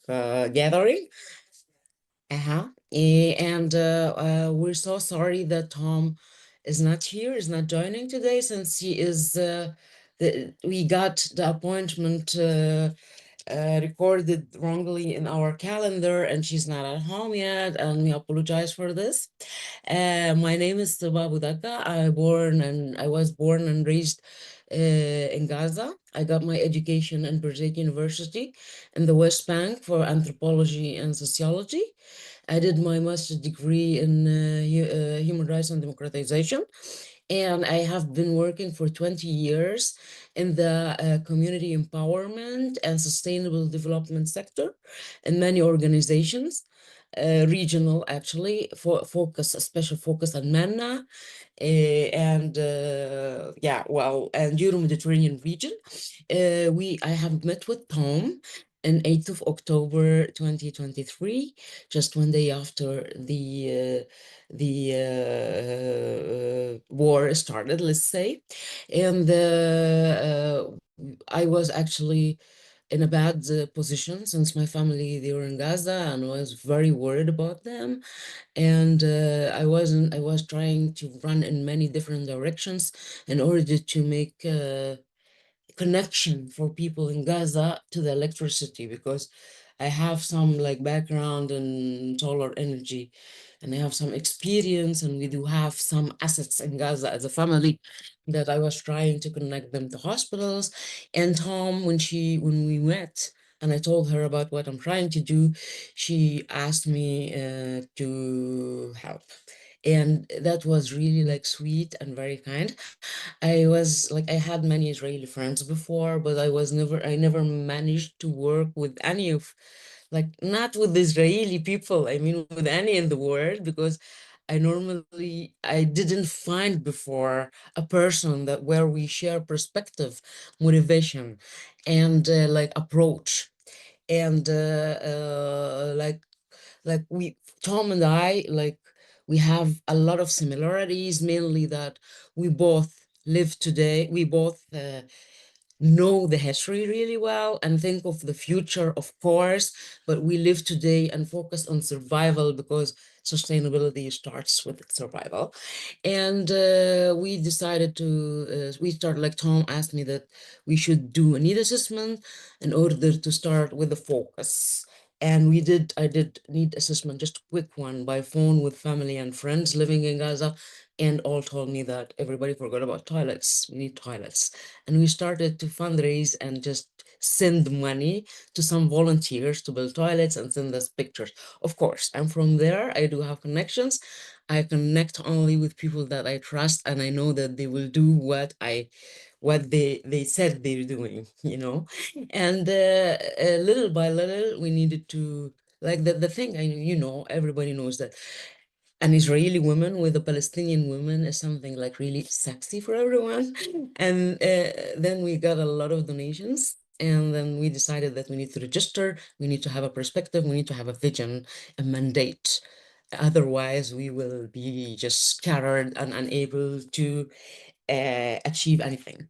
gathering. And we're so sorry that Tom is not here, is not joining today, since he is we got the appointment recorded wrongly in our calendar, and she's not at home yet, and we apologize for this. My name is Seba Abudaqa. I was born and raised in Gaza. I got my education in Birzeit University in the West Bank for anthropology and sociology. I did my master's degree in human rights and democratization, and I have been working for 20 years in the community empowerment and sustainable development sector in many organizations, regional actually, for focus, a special focus on MENA, and yeah, well, and Euro-Mediterranean region. I have met with Tom on 8th of October 2023, just one day after the war started, let's say. And I was actually in a bad position, since my family, they were in Gaza, and was very worried about them. And I was trying to run in many different directions in order to make connection for people in Gaza to the electricity, because I have some like background in solar energy, and I have some experience, and we do have some assets in Gaza as a family that I was trying to connect them to hospitals. And Tom, when we met and I told her about what I'm trying to do, she asked me to help. And that was really like sweet and very kind. I had many Israeli friends before, but I never managed to work with any of, like, not with Israeli people, I mean, with any in the world, because I didn't find before a person that where we share perspective, motivation, and like approach. And like we Tom and I, like, we have a lot of similarities, mainly that we both live today, we both know the history really well and think of the future, of course, but we live today and focus on survival, because sustainability starts with survival. And we decided we started, like Tom asked me that we should do a need assessment in order to start with the focus. And I did need assessment, just a quick one by phone with family and friends living in Gaza, and all told me that everybody forgot about toilets. We need toilets. And we started to fundraise and just send money to some volunteers to build toilets and send us pictures. Of course, and from there, I do have connections. I connect only with people that I trust, and I know that they will do what they said they're doing, you know. And little by little, we needed to, like, the thing, everybody knows that an Israeli woman with a Palestinian woman is something like really sexy for everyone. And then we got a lot of donations. And then we decided that we need to register, we need to have a perspective, we need to have a vision, a mandate. Otherwise, we will be just scattered and unable to achieve anything.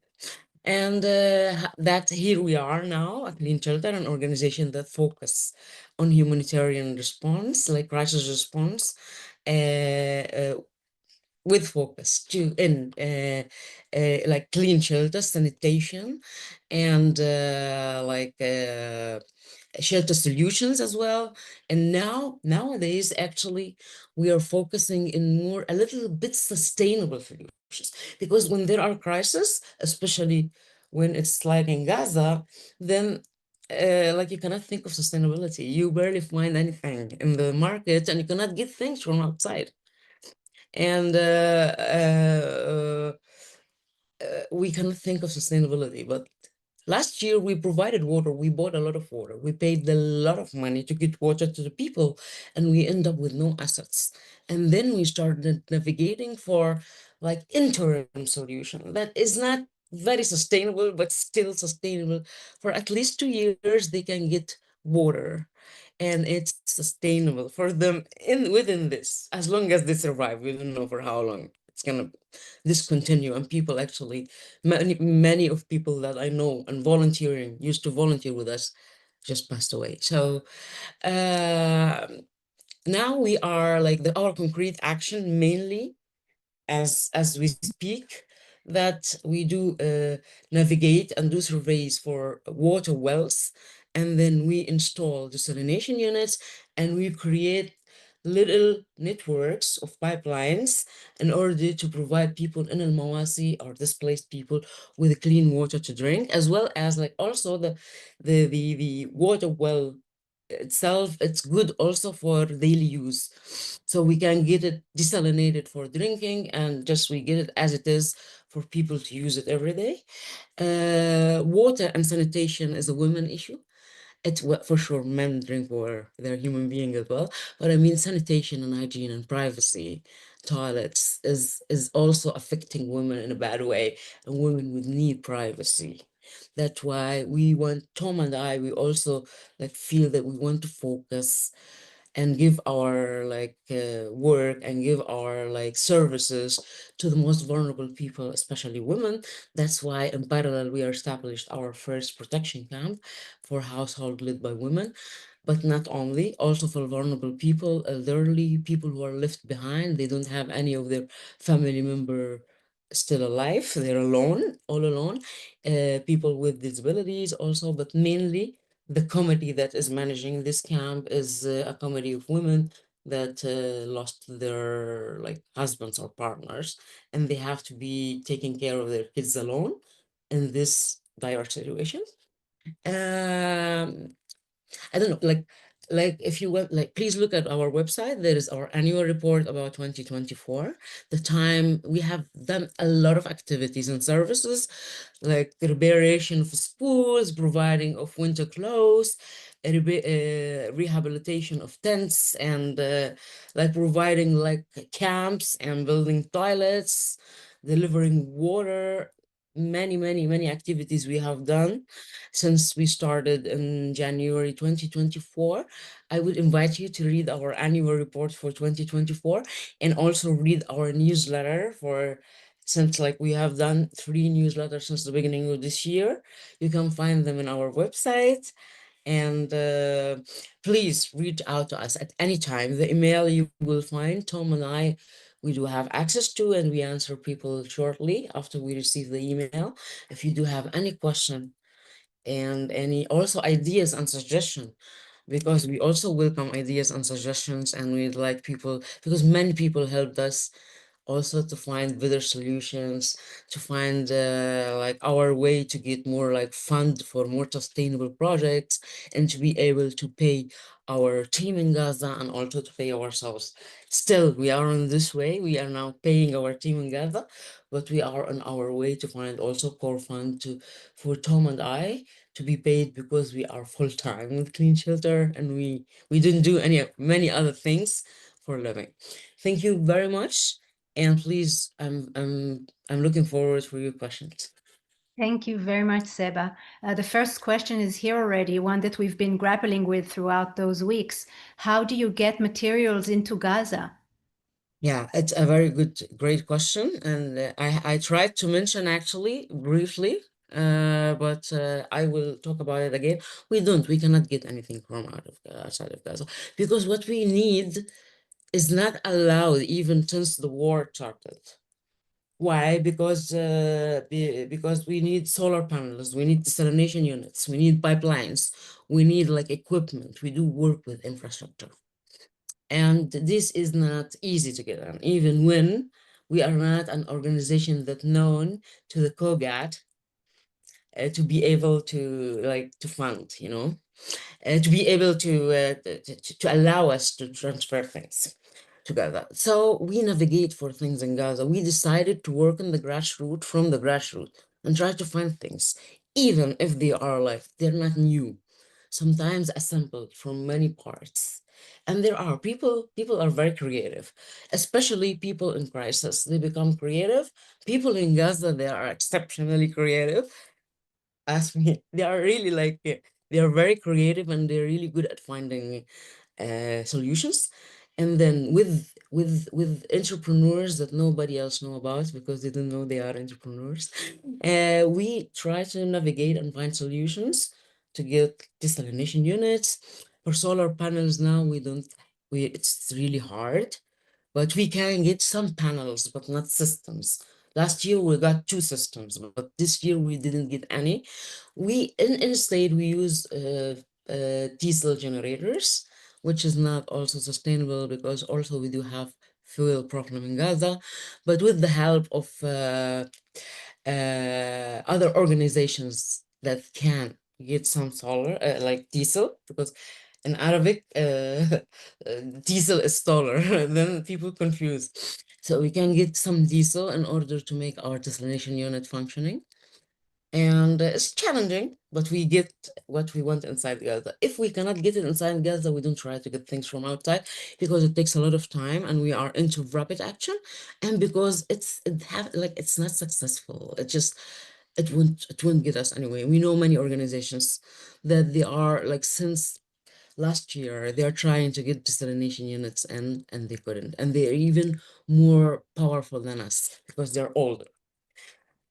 And that here we are now at Clean Shelter, an organization that focus on humanitarian response, like crisis response, uh, with focus to in like clean shelter, sanitation, and shelter solutions as well. And nowadays, actually, we are focusing in more a little bit sustainable solutions, because when there are crises, especially when it's like in Gaza, then like, you cannot think of sustainability. You barely find anything in the market, and you cannot get things from outside. And we cannot think of sustainability. But last year we provided water. We bought a lot of water. We paid a lot of money to get water to the people, and we end up with no assets. And then we started navigating for like interim solution that is not very sustainable, but still sustainable. For at least 2 years, they can get water, and it's sustainable for them in within this, as long as they survive. We don't know for how long it's gonna discontinue. And people actually, many of people that I know and volunteering used to volunteer with us, just passed away. So now we are like our concrete action mainly as we speak, that we do navigate and do surveys for water wells, and then we install desalination units, and we create little networks of pipelines in order to provide people in Al Mawasi or displaced people with clean water to drink, as well as like also the water well itself. It's good also for daily use, so we can get it desalinated for drinking, and just we get it as it is for people to use it every day. Water and sanitation is a women issue. It's for sure men drink water, they're human beings as well, but I mean sanitation and hygiene and privacy, toilets is also affecting women in a bad way, and women would need privacy. That's why we want, Tom and I, we also like feel that we want to focus and give our like work and give our like services to the most vulnerable people, especially women. That's why in parallel we are established our first protection camp for household led by women, but not only, also for vulnerable people, elderly people who are left behind. They don't have any of their family member still alive. They're alone, all alone. People with disabilities also, but mainly the committee that is managing this camp is a committee of women that lost their like husbands or partners, and they have to be taking care of their kids alone in this dire situation. Um, I don't know, like if you went, like, please look at our website. There is our annual report about 2024. The time we have done a lot of activities and services, like the reparation of schools, providing of winter clothes, rehabilitation of tents, and like providing like camps and building toilets, delivering water. Many activities we have done since we started in January 2024. I would invite you to read our annual report for 2024, and also read our newsletter for, since like we have done 3 newsletters since the beginning of this year. You can find them in our website. And please reach out to us at any time. The email you will find, Tom and I, we do have access to, and we answer people shortly after we receive the email. If you do have any question and any also ideas and suggestion, because we also welcome ideas and suggestions, and we'd like people, because many people helped us also to find better solutions, to find like our way to get more like fund for more sustainable projects, and to be able to pay our team in Gaza and also to pay ourselves. Still, we are on this way. We are now paying our team in Gaza, but we are on our way to find also core fund to for Tom and I to be paid, because we are full time with Clean Shelter, and we didn't do any many other things for a living. Thank you very much. And please, I'm looking forward for your questions. Thank you very much, Seba. The first question is here already, one that we've been grappling with throughout those weeks. How do you get materials into Gaza? Yeah, it's a very good, great question, and I tried to mention actually briefly, but I will talk about it again. We cannot get anything from outside of Gaza, because what we need is not allowed even since the war started. Why? Because we need solar panels, we need desalination units, we need pipelines, we need like equipment. We do work with infrastructure, and this is not easy to get on, even when we are not an organization that known to the COGAT to be able to like to fund, to be able to allow us to transfer things together. So we navigate for things in Gaza. We decided to work in the grassroots, from the grassroots, and try to find things, even if they are like they're not new, sometimes assembled from many parts. And there are people are very creative, especially people in crisis. They become creative. People in Gaza, they are exceptionally creative. Ask me, they are really like they are very creative, and they're really good at finding solutions. And then with entrepreneurs that nobody else know about, because they don't know they are entrepreneurs, we try to navigate and find solutions to get desalination units. For solar panels now, it's really hard, but we can get some panels, but not systems. Last year we got two systems, but this year we didn't get any. Instead we use diesel generators, which is not also sustainable because also we do have fuel problem in Gaza. But with the help of other organizations that can get some solar, like diesel, because in Arabic, diesel is solar, then people confuse. So we can get some diesel in order to make our desalination unit functioning. And it's challenging, but we get what we want inside Gaza. If we cannot get it inside Gaza, we don't try to get things from outside because it takes a lot of time and we are into rapid action. And because it's not successful. It won't get us anyway. We know many organizations that they are like since last year they are trying to get desalination units and they couldn't. And they're even more powerful than us because they're older.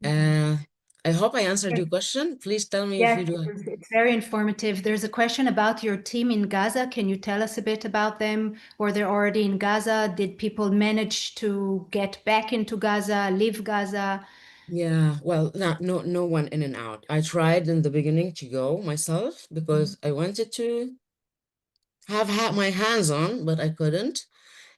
Mhm. Uh, I hope I answered your question. Please tell me if you Yes, do. it's very informative. There's a question about your team in Gaza. Can you tell us a bit about them? Were they already in Gaza? Did people manage to get back into Gaza, leave Gaza? Yeah, well, no one in and out. I tried in the beginning to go myself Mhm. because I wanted to have had my hands on, but I couldn't.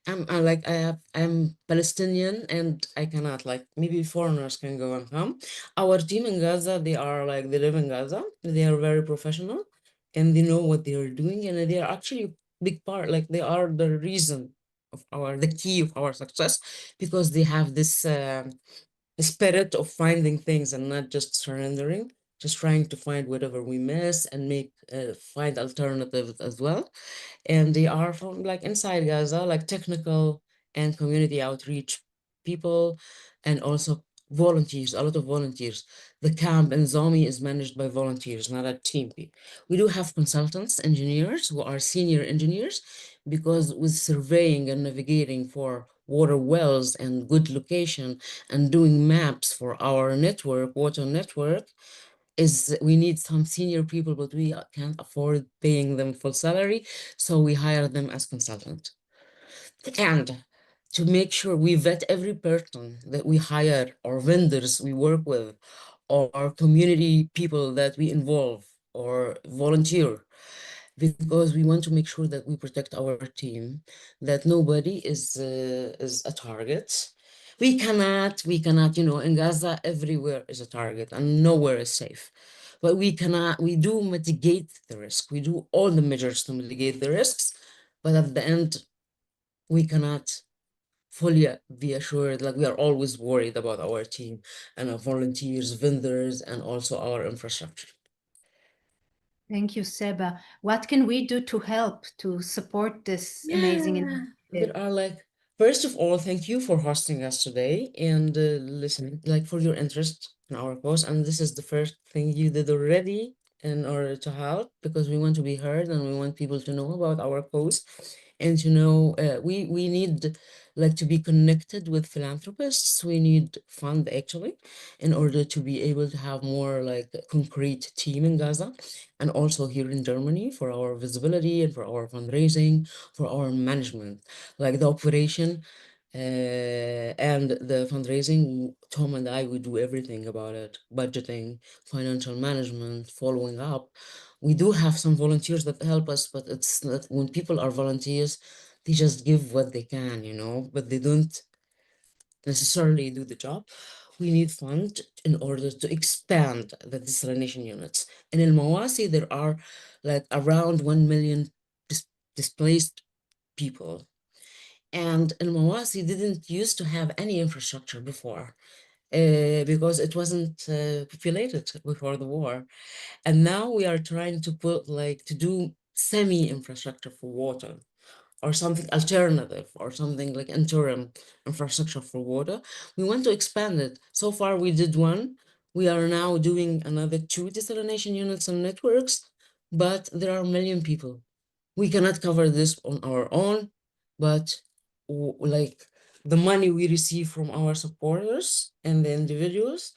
I'm Palestinian and I cannot like maybe foreigners can go and come. Our team in Gaza, they live in Gaza. They are very professional and they know what they are doing and they are actually a big part, like they are the reason of the key of our success because they have this spirit of finding things and not just surrendering, just trying to find whatever we miss and find alternatives as well. And they are from like inside Gaza, like technical and community outreach people, and also volunteers, a lot of volunteers. The camp in Zomi is managed by volunteers, not a team. We do have consultants, engineers who are senior engineers, because with surveying and navigating for water wells and good location and doing maps for our network, water network, is we need some senior people, but we can't afford paying them full salary, so we hire them as consultant. And to make sure we vet every person that we hire or vendors we work with or community people that we involve or volunteer, because we want to make sure that we protect our team, that nobody is a target. We cannot, in Gaza, everywhere is a target and nowhere is safe. But we do mitigate the risk. We do all the measures to mitigate the risks, but at the end, we cannot fully be assured, like we are always worried about our team and our volunteers, vendors, and also our infrastructure. Thank you, Seba. What can we do to help to support this amazing Yeah, there initiative? are like, first of all, thank you for hosting us today and listening, like for your interest in our cause. And this is the first thing you did already in order to help because we want to be heard and we want people to know about our cause and to know we need like to be connected with philanthropists. We need fund actually in order to be able to have more like a concrete team in Gaza and also here in Germany for our visibility and for our fundraising for our management, like the operation and the fundraising. Tom and I, we do everything about it, budgeting, financial management, following up. We do have some volunteers that help us, but it's not when people are volunteers, they just give what they can, but they don't necessarily do the job. We need funds in order to expand the desalination units. And in Mawasi, there are like around 1 million displaced people. And El Mawasi didn't used to have any infrastructure before because it wasn't populated before the war. And now we are trying to to do semi-infrastructure for water or something alternative or something like interim infrastructure for water. We want to expand it. So far, we did one. We are now doing another two desalination units and networks, but there are a million people. We cannot cover this on our own, but like the money we receive from our supporters and the individuals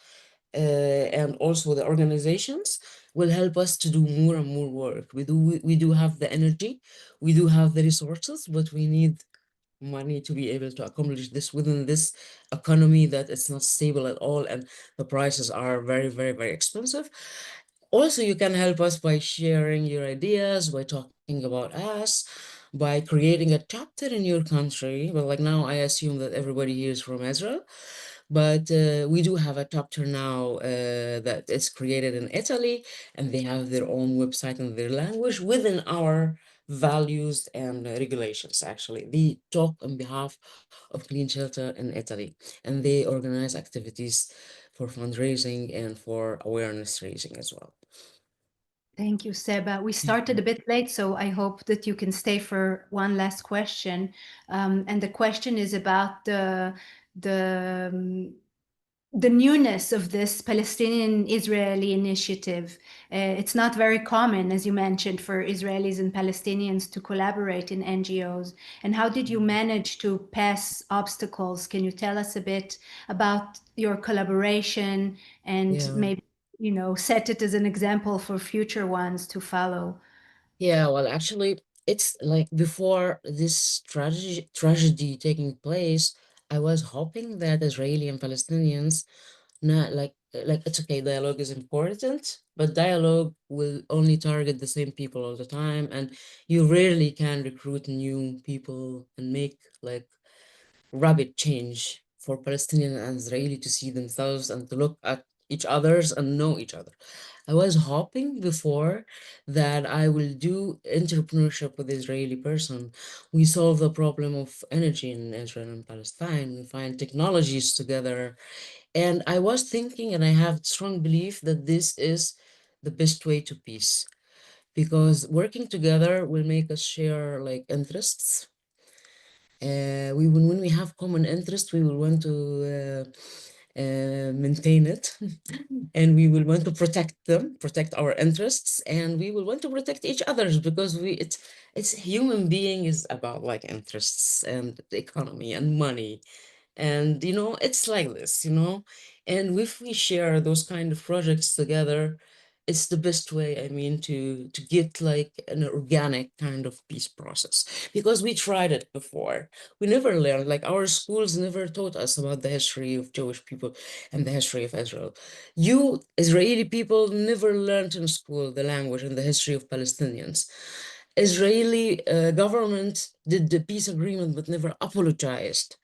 and also the organizations, will help us to do more and more work. We do have the energy, we do have the resources, but we need money to be able to accomplish this within this economy that it's not stable at all, and the prices are very, very, very expensive. Also, you can help us by sharing your ideas, by talking about us, by creating a chapter in your country. Well, like now, I assume that everybody here is from Israel, but we do have a chapter now that is created in Italy, and they have their own website and their language within our values and regulations. Actually, they talk on behalf of Clean Shelter in Italy, and they organize activities for fundraising and for awareness raising as well. Thank you, Seba. We Thank started you. a bit late, so I hope that you can stay for one last question. And the question is about the um, the newness of this Palestinian-Israeli initiative. It's not very common, as you mentioned, for Israelis and Palestinians to collaborate in NGOs. And how did you manage to pass obstacles? Can you tell us a bit about your collaboration and Yeah. maybe, set it as an example for future ones to follow? Yeah, well, actually, it's like before this tragedy taking place, I was hoping that Israeli and Palestinians, not like it's okay, dialogue is important, but dialogue will only target the same people all the time, and you rarely can recruit new people and make like rapid change for Palestinian and Israeli to see themselves and to look at each other's and know each other. I was hoping before that I will do entrepreneurship with Israeli person. We solve the problem of energy in Israel and Palestine. We find technologies together. And I was thinking, and I have strong belief that this is the best way to peace because working together will make us share like interests. We will, when we have common interest, we will want to maintain it, and we will want to protect them, protect our interests, and we will want to protect each other's because it's human being is about like interests and the economy and money, and it's like this, and if we share those kind of projects together, it's the best way, I mean, to get like an organic kind of peace process, because we tried it before. We never learned, like our schools never taught us about the history of Jewish people and the history of Israel. You Israeli people never learned in school the language and the history of Palestinians. Israeli government did the peace agreement but never apologized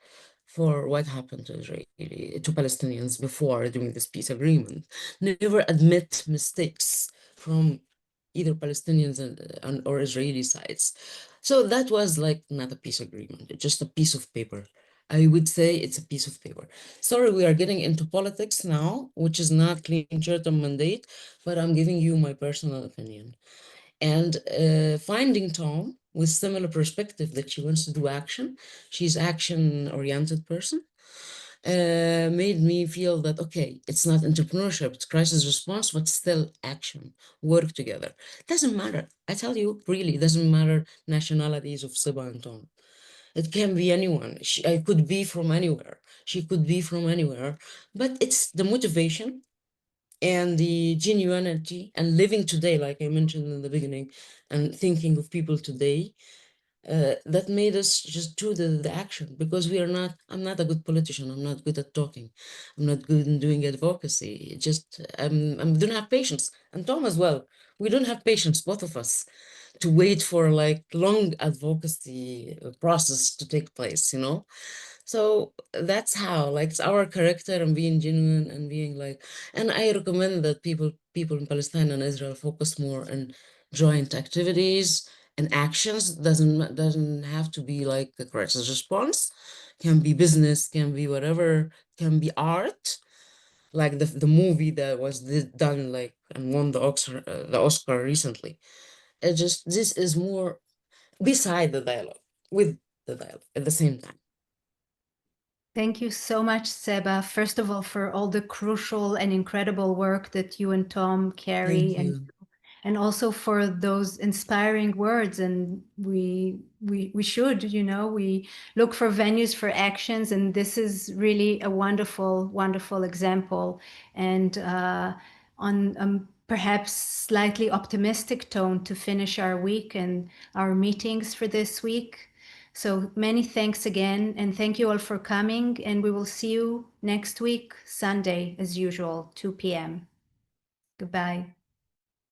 for what happened to Palestinians before doing this peace agreement. Never admit mistakes from either Palestinians or Israeli sides. So that was like not a peace agreement, it's just a piece of paper. I would say it's a piece of paper. Sorry, we are getting into politics now, which is not clean short-term mandate, but I'm giving you my personal opinion. And finding Tom with similar perspective that she wants to do action, she's action-oriented person, made me feel that okay, it's not entrepreneurship, it's crisis response, but still action, work together. Doesn't matter. I tell you, really, it doesn't matter nationalities of Seba and Tom. It can be anyone. I could be from anywhere. She could be from anywhere. But it's the motivation and the genuinity and living today, like I mentioned in the beginning, and thinking of people today, that made us just do the action, because I'm not a good politician. I'm not good at talking. I'm not good in doing advocacy. Just I don't have patience. And Tom as well. We don't have patience, both of us, to wait for like long advocacy process to take place. So that's how, like, it's our character and being genuine and being like, and I recommend that people in Palestine and Israel focus more on joint activities and actions. Doesn't have to be like a crisis response. Can be business, can be whatever, can be art. Like the movie that was done like and won the Oscar recently. It just this is more beside the dialogue, with the dialogue at the same time. Thank you so much, Seba. First of all, for all the crucial and incredible work that you and Tom carry, Thank and you. also for those inspiring words. And we should, we look for venues for actions, and this is really a wonderful, wonderful example. And on perhaps slightly optimistic tone to finish our week and our meetings for this week. So many thanks again, and thank you all for coming, and we will see you next week, Sunday, as usual, 2 p.m. Goodbye.